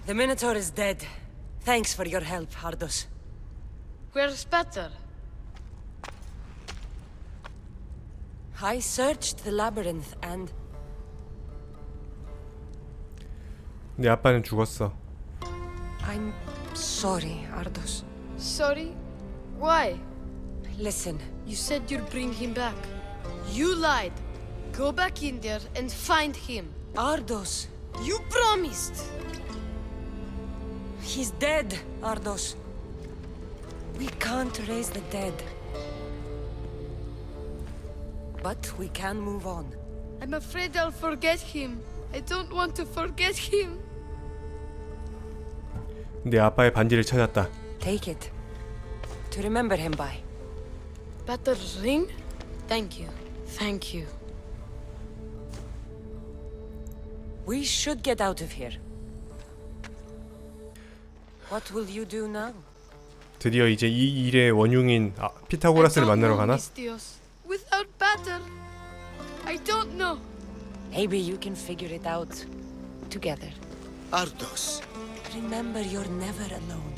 The Minotaur is dead. Thanks for your help, Ardos. Where's Peter? I searched the labyrinth and... 네 아빠는 죽었어. I'm sorry, Ardos. Sorry? Why? Listen. You said you'd bring him back. You lied. Go back in there and find him. Ardos. You promised! He's dead, Ardos. We can't raise the dead. But we can move on. I'm afraid I'll forget him. I don't want to forget him. 내 아빠의 반지를 찾았다. Take it. To remember him by. Peter's ring? Thank you. Thank you. We should get out of here. What will you do now? 드디어 이제 이 일의 원흉인 피타고라스를 만나러 가나? Without Peter, I don't know. Maybe you can figure it out together. Ardos. Remember, you're never alone.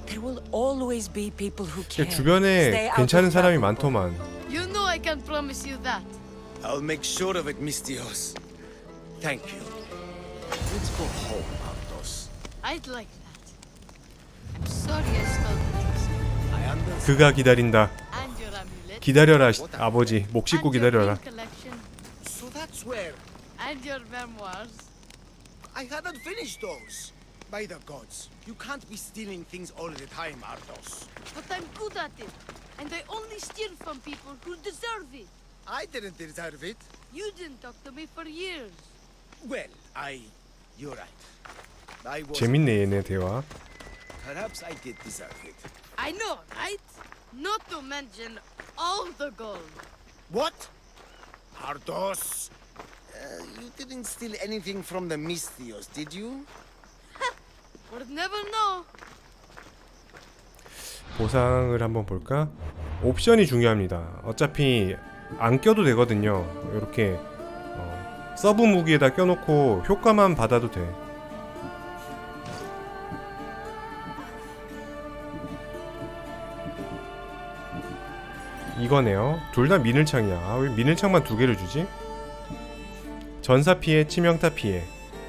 There will always be people who care. 주변에 괜찮은 사람이 많더만. You know I can promise you that. I'll make sure of it, Mistios. Thank you. Let's go home, Ardos. I'd like that. I'm sorry I spelled it. I understand. 그가 기다린다. And your amulet. 기다려라 아버지. 목 씻고 And your 기다려라. ring collection. So that's where And your memoirs. I hadn't finished those. By the gods, you can't be stealing things all the time, Ardos. But I'm good at it. And I only steal from people who deserve it. I didn't deserve it. You didn't talk to me for years. Well, you're right. I was. 재밌네 얘네 대화. Perhaps I did deserve it. I know, right? Not to mention all the gold. What? Ardos? You didn't steal anything from the Mistios, did you? We'll never know. 보상을 한번 볼까? 옵션이 중요합니다. 어차피 안 껴도 되거든요. 이렇게 서브 무기에다 껴놓고 효과만 받아도 돼. 이거네요. 둘 다 미늘창이야. 왜 미늘창만 두 개를 주지? 전사 피해, 치명타 피해,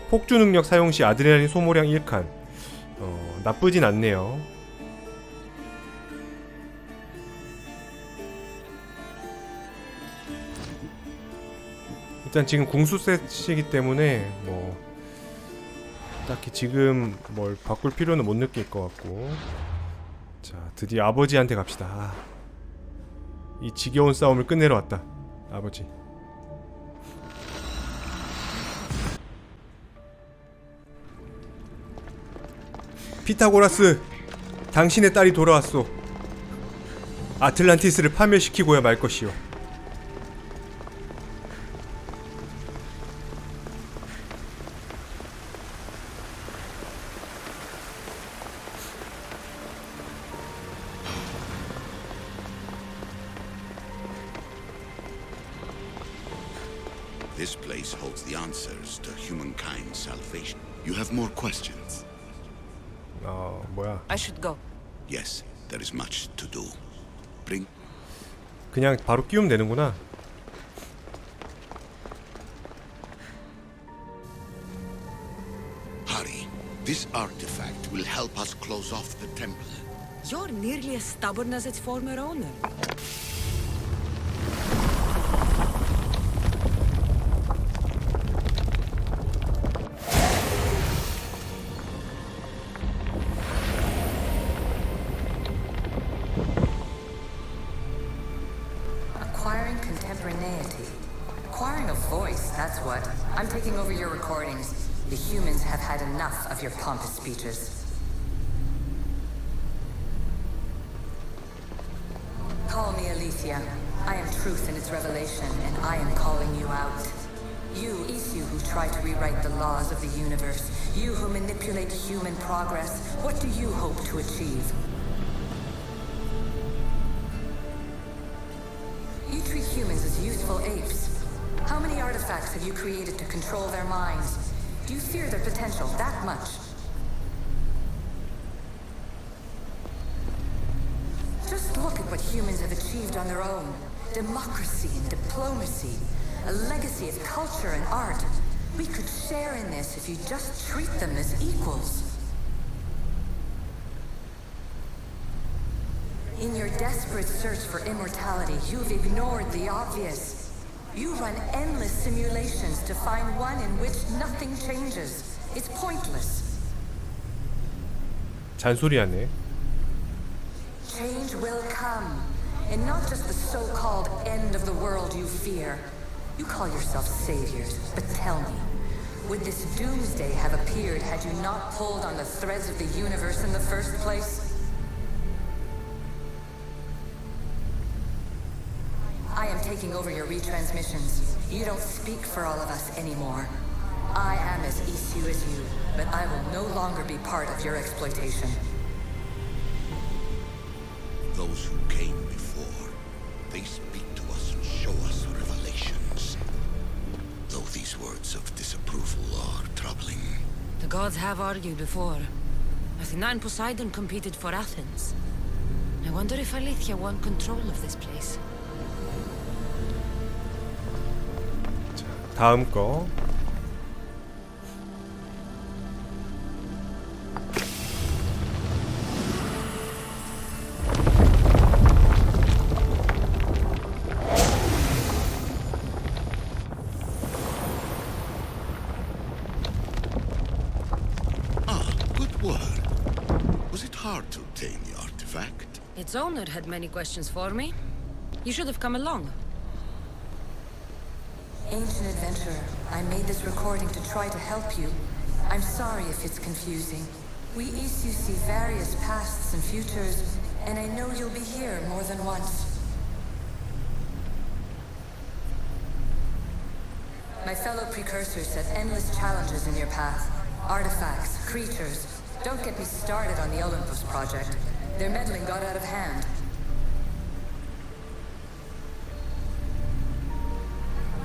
폭주 능력 사용 시 아드레날린 소모량 1칸. 나쁘진 않네요. 일단 지금 궁수 셋이기 때문에 뭐 딱히 지금 뭘 바꿀 필요는 못 느낄 것 같고. 자, 드디어 아버지한테 갑시다. 이 지겨운 싸움을 끝내러 왔다. 아버지. 피타고라스, 당신의 딸이 돌아왔소. 아틀란티스를 파멸시키고야 말 것이오. This place holds the answers to humankind's salvation. You have more questions? 뭐야? I should go. Yes, there is much to do. Bring. 그냥 바로 끼우면 되는구나. Hurry. This artifact will help us close off the temple. You're nearly as stubborn as its former owner. Acquiring contemporaneity. Acquiring a voice, that's what. I'm taking over your recordings. The humans have had enough of your pompous speeches. Call me Alicia. I am truth in its revelation, and I am calling you out. You, Isu, who try to rewrite the laws of the universe. You who manipulate human progress. What do you hope to achieve? You treat humans as useful apes. How many artifacts have you created to control their minds? Do you fear their potential that much? humans have achieved on their own. Democracy and diplomacy. A legacy of culture and art. We could share in this if you just treat them as equals. In your desperate search for immortality, you've ignored the obvious. You run endless simulations to find one in which nothing changes. It's pointless. 잔소리하네. Change will come, and not just the so-called end of the world you fear. You call yourself saviors, but tell me, would this doomsday have appeared had you not pulled on the threads of the universe in the first place? I am taking over your retransmissions. You don't speak for all of us anymore. I am as issue as you, but I will no longer be part of your exploitation. Those who came before, they speak to us and show us revelations. Though these words of disapproval are troubling. The gods have argued before. Athena and Poseidon competed for Athens. I wonder if Aletheia won control of this place. 자, 다음 거. Hard to obtain the artifact. Its owner had many questions for me. You should have come along. Ancient adventurer, I made this recording to try to help you. I'm sorry if it's confusing. We issue see various pasts and futures, and I know you'll be here more than once. My fellow precursors set endless challenges in your path. Artifacts, creatures. Don't get me started on the Olympus project. Their meddling got out of hand.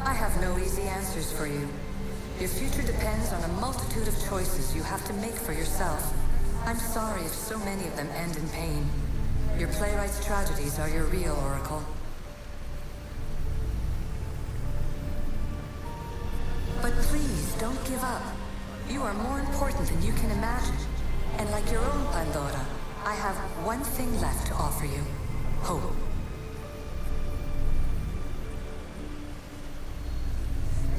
I have no easy answers for you. Your future depends on a multitude of choices you have to make for yourself. I'm sorry if so many of them end in pain. Your playwright's tragedies are your real oracle. But please, don't give up. You are more important than you can imagine. And like your own Pandora, I have one thing left to offer you. Hope.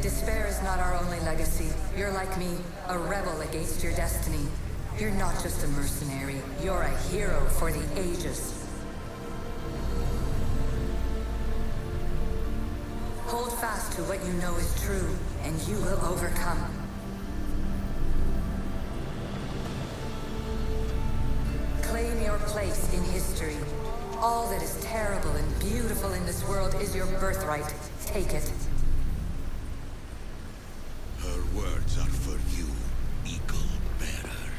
Despair is not our only legacy. You're like me, a rebel against your destiny. You're not just a mercenary, you're a hero for the ages. Hold fast to what you know is true, and you will overcome. Claim your place in history. All that is terrible and beautiful in this world is your birthright. Take it. Her words are for you, Eagle Bearer.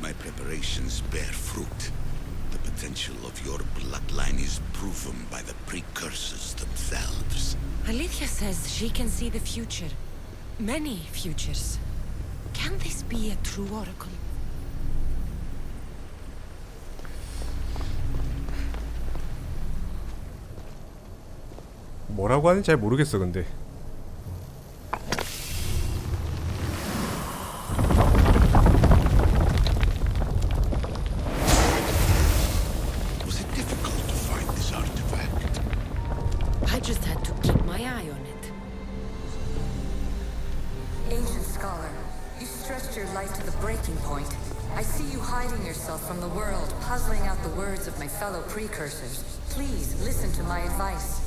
My preparations bear fruit. The potential of your bloodline is proven by the precursors themselves. Aletheia says she can see the future. Many futures. Can this be a true oracle? 뭐라고 하는지 잘 모르겠어 근데. Was it difficult to find this artifact? I just had to keep my eye on it. Ancient scholar, you stretched your life to the breaking point. I see you hiding yourself from the world, puzzling out the words of my fellow precursors. Please listen to my advice.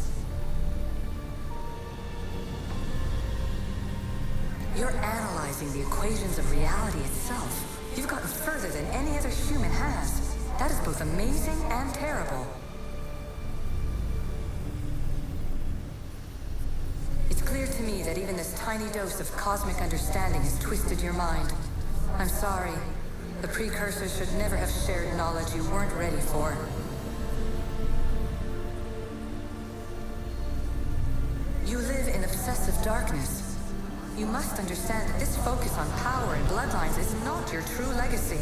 You're analyzing the equations of reality itself. You've gotten further than any other human has. That is both amazing and terrible. It's clear to me that even this tiny dose of cosmic understanding has twisted your mind. I'm sorry. The precursors should never have shared knowledge you weren't ready for. You live in obsessive darkness. You must understand that this focus on power and bloodlines is not your true legacy.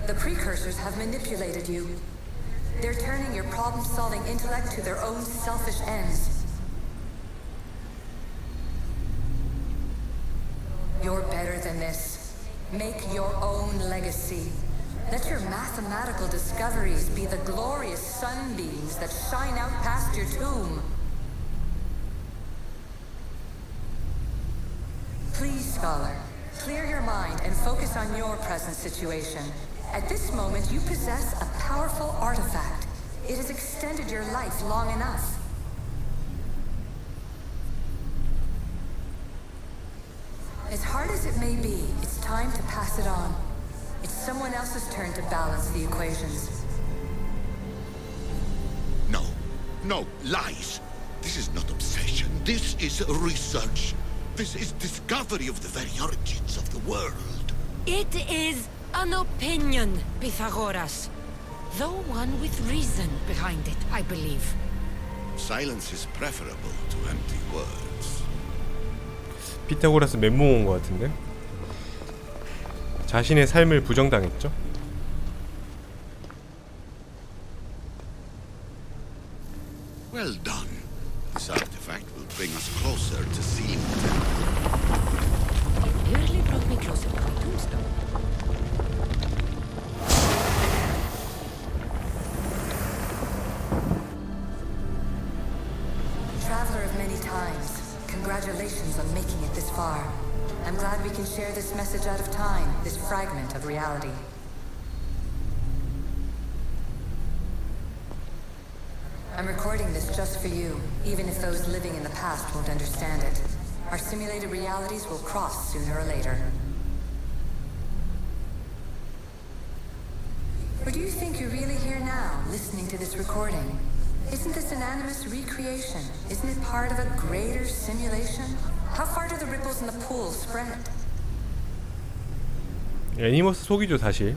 The precursors have manipulated you. They're turning your problem-solving intellect to their own selfish ends. You're better than this. Make your own legacy. Let your mathematical discoveries be the glorious sunbeams that shine out past your tomb. Please, Scholar, clear your mind and focus on your present situation. At this moment, you possess a powerful artifact. It has extended your life long enough. As hard as it may be, it's time to pass it on. It's someone else's turn to balance the equations. No, no, lies. This is not obsession. This is research. This is discovery of the very origins of the world. It is an opinion, Pythagoras. Though one with reason behind it, I believe. Silence is preferable to empty words. 피타고라스 멘붕 온 것 같은데? 자신의 삶을 부정당했죠? Well done. This artifact will bring us closer to seeing the It nearly brought me closer to my tombstone. Traveler of many times, congratulations on making it this far. I'm glad we can share this message out of time, this fragment of reality. I'm recording this just for you, even if those living in the past won't understand it. Our simulated realities will cross sooner or later. Or do you think you're really here now, listening to this recording? Isn't this an animus recreation? Isn't it part of a greater simulation? How far do the ripples in the pool spread? 애니머스 속이죠 사실.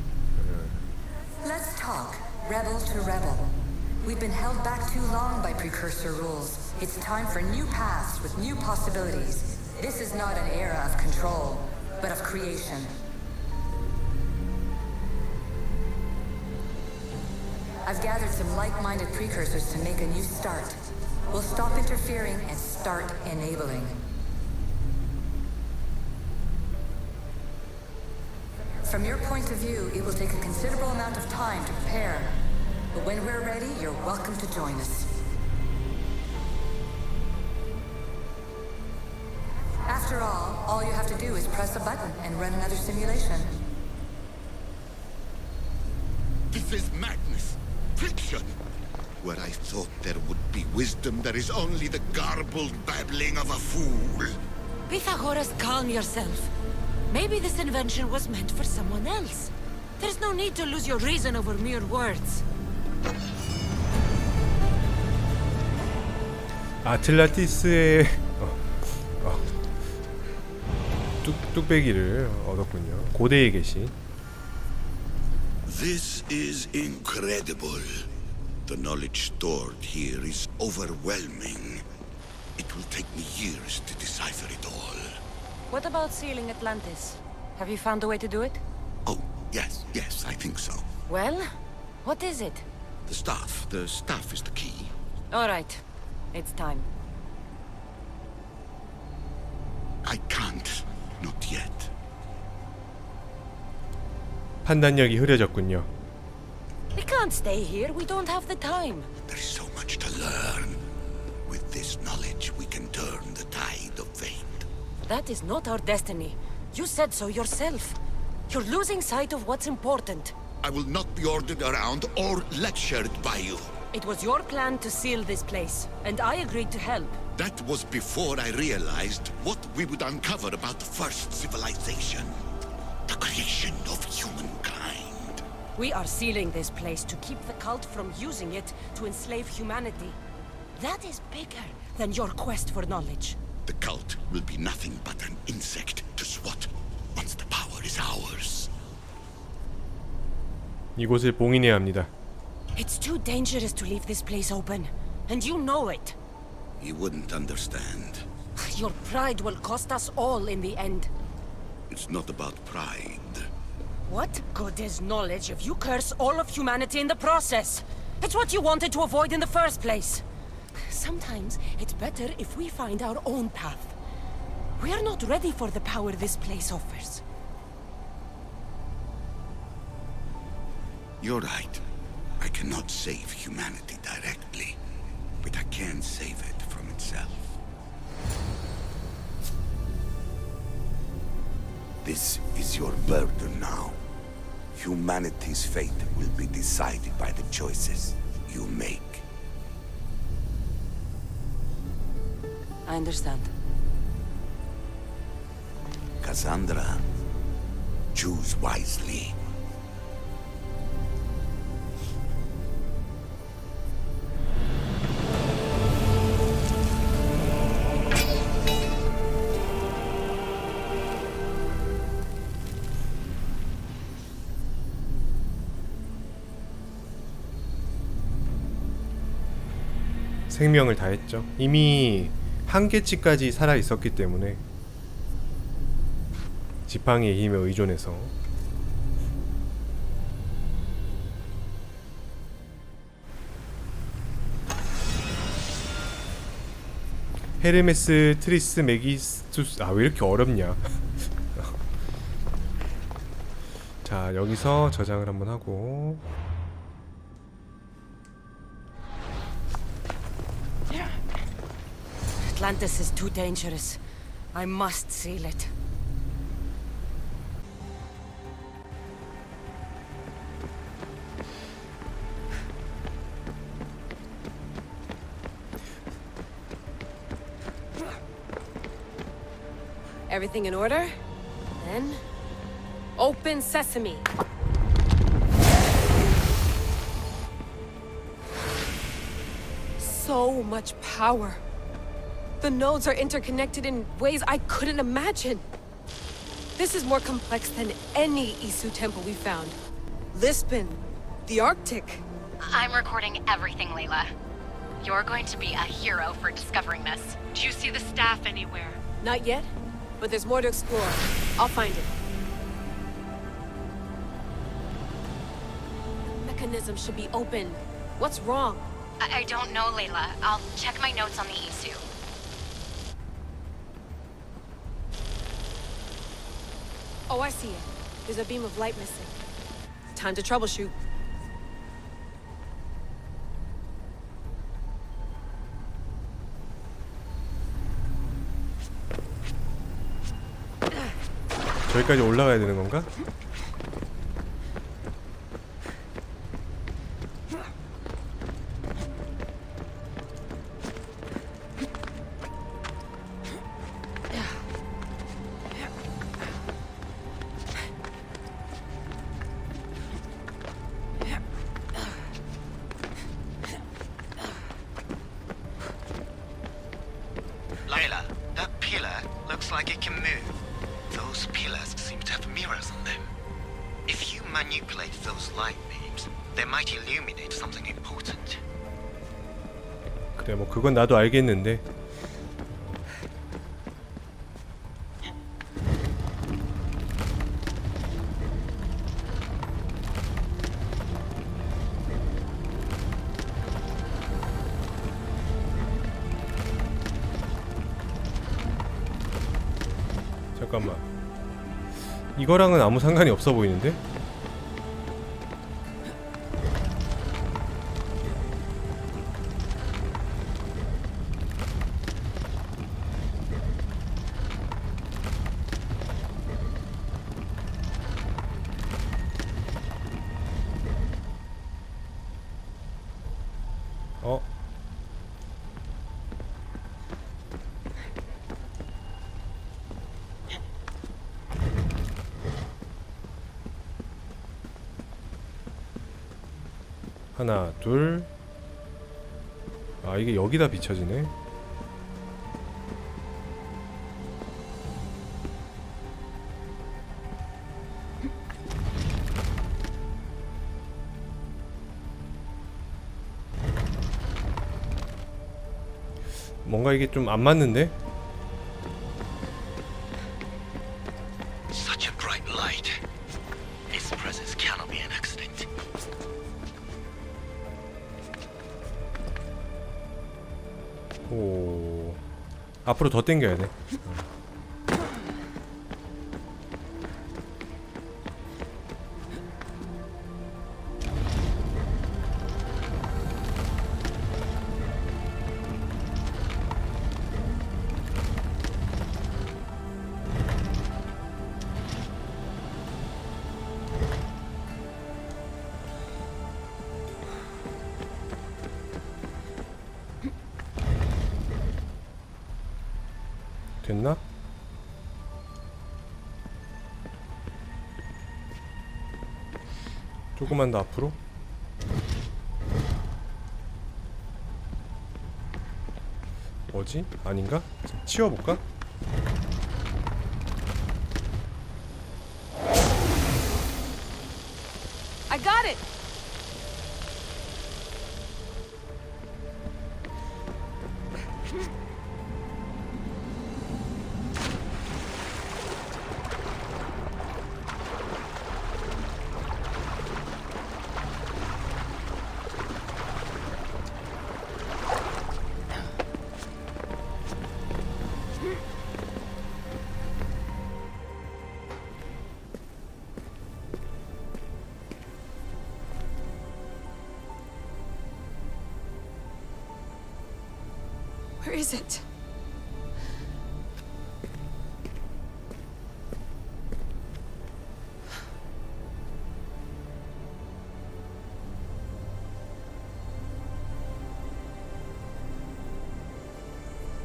Let's talk, rebel to rebel. We've been held back too long by precursor rules. It's time for new paths with new possibilities. This is not an era of control, but of creation. I've gathered some like-minded precursors to make a new start. We'll stop interfering and start enabling. From your point of view, it will take a considerable amount of time to prepare. But when we're ready, you're welcome to join us. After all you have to do is press a button and run another simulation. This is madness. Fiction. Where I thought there would be wisdom, there is only the garbled babbling of a fool. Pythagoras, calm yourself. Maybe this invention was meant for someone else. There's no need to lose your reason over mere words. 아틀란티스의 뚝배기를 얻었군요. 고대에 계신. This is incredible. The knowledge stored here is overwhelming. It will take me years to decipher it all. What about sealing Atlantis? Have you found a way to do it? Oh, yes, I think so. Well, what is it? The staff is the key. All right, it's time. I can't, not yet. 판단력이 흐려졌군요. We can't stay here. We don't have the time. There's so much to learn. With this knowledge, we can turn the tide of fate. That is not our destiny. You said so yourself. You're losing sight of what's important. I will not be ordered around or lectured by you. It was your plan to seal this place, and I agreed to help. That was before I realized what we would uncover about the first civilization. The creation of humankind. We are sealing this place to keep the cult from using it to enslave humanity. That is bigger than your quest for knowledge. The cult will be nothing but an insect to swat once the power is ours. 이곳을 봉인해야 합니다. It's too dangerous to leave this place open, and you know it. You wouldn't understand. Your pride will cost us all in the end. It's not about pride. What good is knowledge if you curse all of humanity in the process? It's what you wanted to avoid in the first place. Sometimes it's better if we find our own path. We are not ready for the power this place offers. You're right. I cannot save humanity directly, but I can save it from itself. This is your burden now. Humanity's fate will be decided by the choices you make. I understand. Cassandra, choose wisely. 생명을 다했죠. 이미 한계치까지 살아 있었기 때문에 지팡이의 힘에 의존해서. 헤르메스 트리스 메기스투스. 아, 왜 이렇게 어렵냐. 자, 여기서 저장을 한번 하고. Atlantis is too dangerous. I must seal it. Everything in order? Then... open sesame. So much power. The nodes are interconnected in ways I couldn't imagine. This is more complex than any Isu temple we found. Lisbon, the Arctic. I'm recording everything, Layla. You're going to be a hero for discovering this. Do you see the staff anywhere? Not yet, but there's more to explore. I'll find it. Mechanism should be open. What's wrong? I don't know, Layla. I'll check my notes on the Isu. Oh, I see it. There's a beam of light missing. Time to troubleshoot. 저기까지 올라가야 되는 건가? Layla, that pillar looks like it can move. Those pillars seem to have mirrors on them. If you manipulate those light beams, they might illuminate something important. 그래, 뭐 그건 나도 알겠는데. 잠깐만, 이거랑은 아무 상관이 없어 보이는데? 하나, 둘. 아, 이게 여기다 비춰지네. 뭔가 이게 좀 안 맞는데? Such a bright light. It's 오, 앞으로 더 당겨야 돼. 됐나? 조금만 더 앞으로. 뭐지? 아닌가? 치워볼까? I got it! Where is it?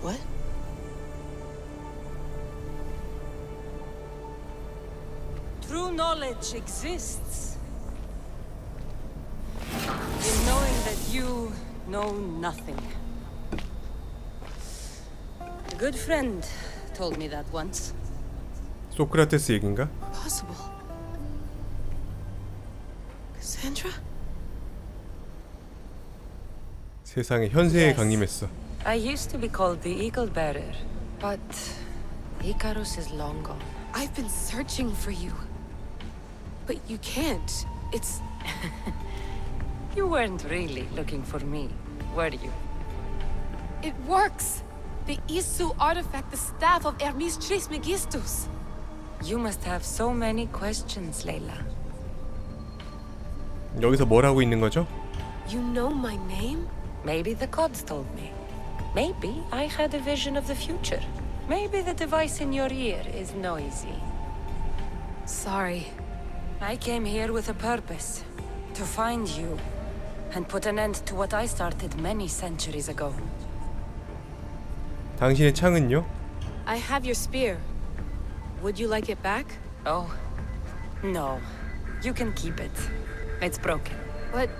What? True knowledge exists in knowing that you know nothing. A good friend told me that once. 소크라테스 얘긴가? Possible. Cassandra? 세상에 현세에 강림했어. I used to be called the Eagle Bearer, but Icarus is long gone. I've been searching for you. But you can't. It's... You weren't really looking for me, were you? It works! The Isu artifact, the staff of Hermes Trismegistus. You must have so many questions, Layla. 여기서 뭘 하고 있는 거죠? You know my name? Maybe the gods told me. Maybe I had a vision of the future. Maybe the device in your ear is noisy. Sorry. I came here with a purpose. To find you. And put an end to what I started many centuries ago. 당신의 창은요? I have your spear. Would you like it back? Oh, no. You can keep it. It's broken. But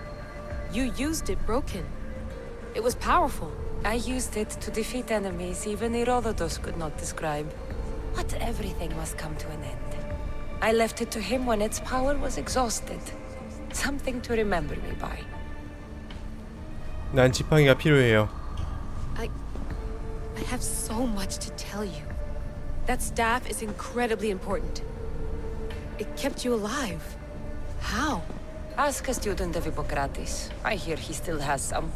you used it broken. It was powerful. I used it to defeat enemies even Herodotus could not describe. But everything must come to an end. I left it to him when its power was exhausted. Something to remember me by. 난 지팡이가 필요해요. I have so much to tell you. That staff is incredibly important. It kept you alive. How? Ask a student of Hippocrates. I hear he still has some.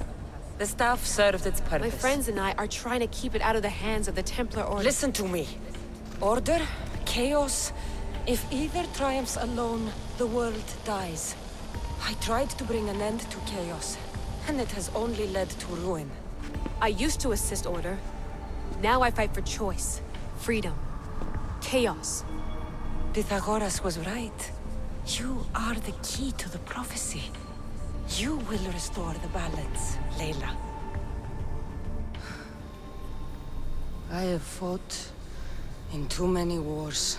The staff served its purpose. My friends and I are trying to keep it out of the hands of the Templar Order. Listen to me. Order, chaos. If either triumphs alone, the world dies. I tried to bring an end to chaos, and it has only led to ruin. I used to assist Order. Now I fight for choice, freedom, chaos. Pythagoras was right. You are the key to the prophecy. You will restore the balance, Layla. I have fought in too many wars.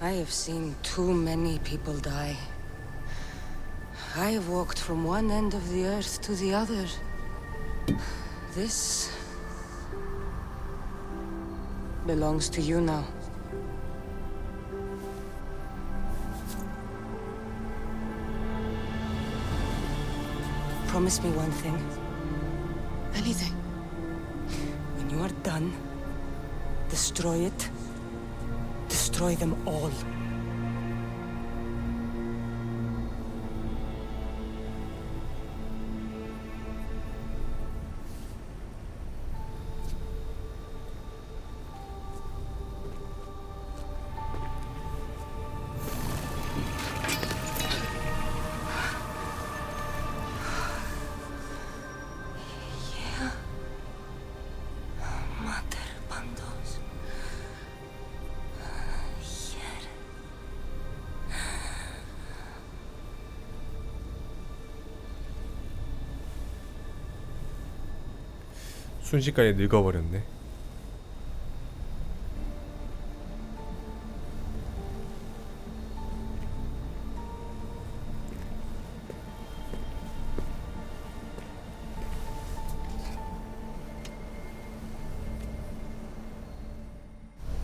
I have seen too many people die. I have walked from one end of the earth to the other. This belongs to you now. Promise me one thing. Anything. When you are done, destroy it. Destroy them all. 순식간에 늙어버렸네.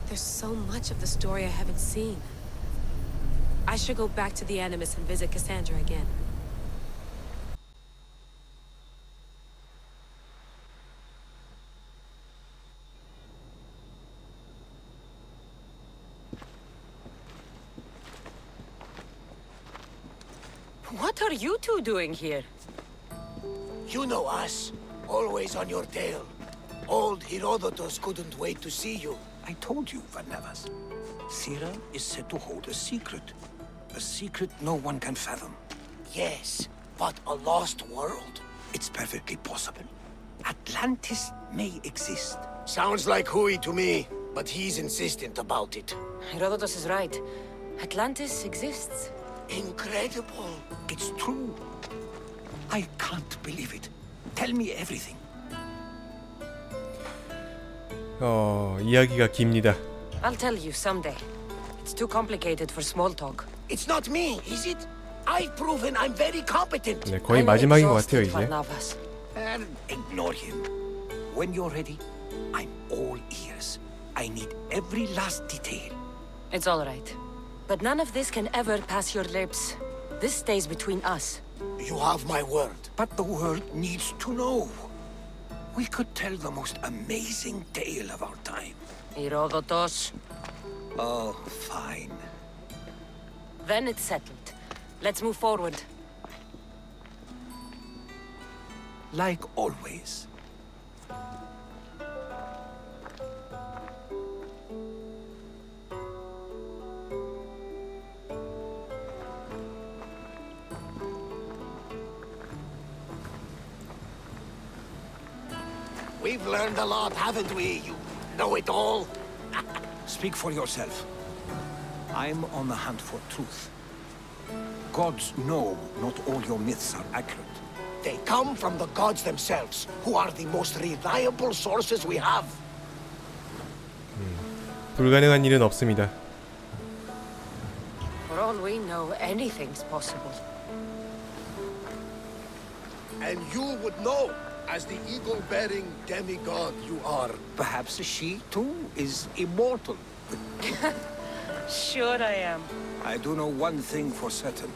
There's so much of the story I haven't seen. I should go back to the Animus and visit Cassandra again. What are you two doing here? You know us. Always on your tail. Old Herodotus couldn't wait to see you. I told you, Varnavas. Sira is said to hold a secret. A secret no one can fathom. Yes, but a lost world? It's perfectly possible. Atlantis may exist. Sounds like Hui to me, but he's insistent about it. Herodotus is right. Atlantis exists. Incredible. It's true. I can't believe it. Tell me everything. 이야기가 깁니다. I'll tell you someday. It's too complicated for small talk. It's not me, is it? I've proven I'm very competent. 네, 거의 I'm 마지막인 것 exhausted, 같아요, 이제. Barnabas. And ignore him. When you're ready, I'm all ears. I need every last detail. It's all right. But none of this can ever pass your lips. This stays between us. You have my word. But the world needs to know. We could tell the most amazing tale of our time. Herodotus. Oh, fine. Then it's settled. Let's move forward. Like always. We've learned a lot, haven't we? You know it all. Speak for yourself. I'm on the hunt for truth. Gods know not all your myths are accurate. They come from the gods themselves, who are the most reliable sources we have. 불가능한 일은 없습니다. For all we know, anything's possible. And you would know, as the eagle-bearing demigod you are. Perhaps she, too, is immortal. Sure I am. I do know one thing for certain.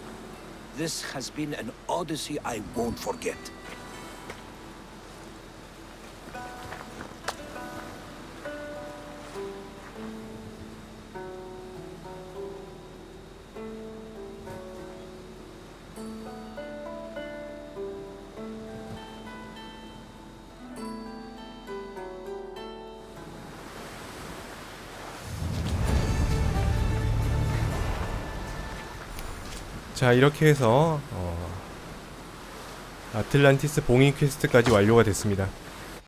This has been an odyssey I won't forget. 자, 이렇게 해서 아틀란티스 봉인 퀘스트까지 완료가 됐습니다.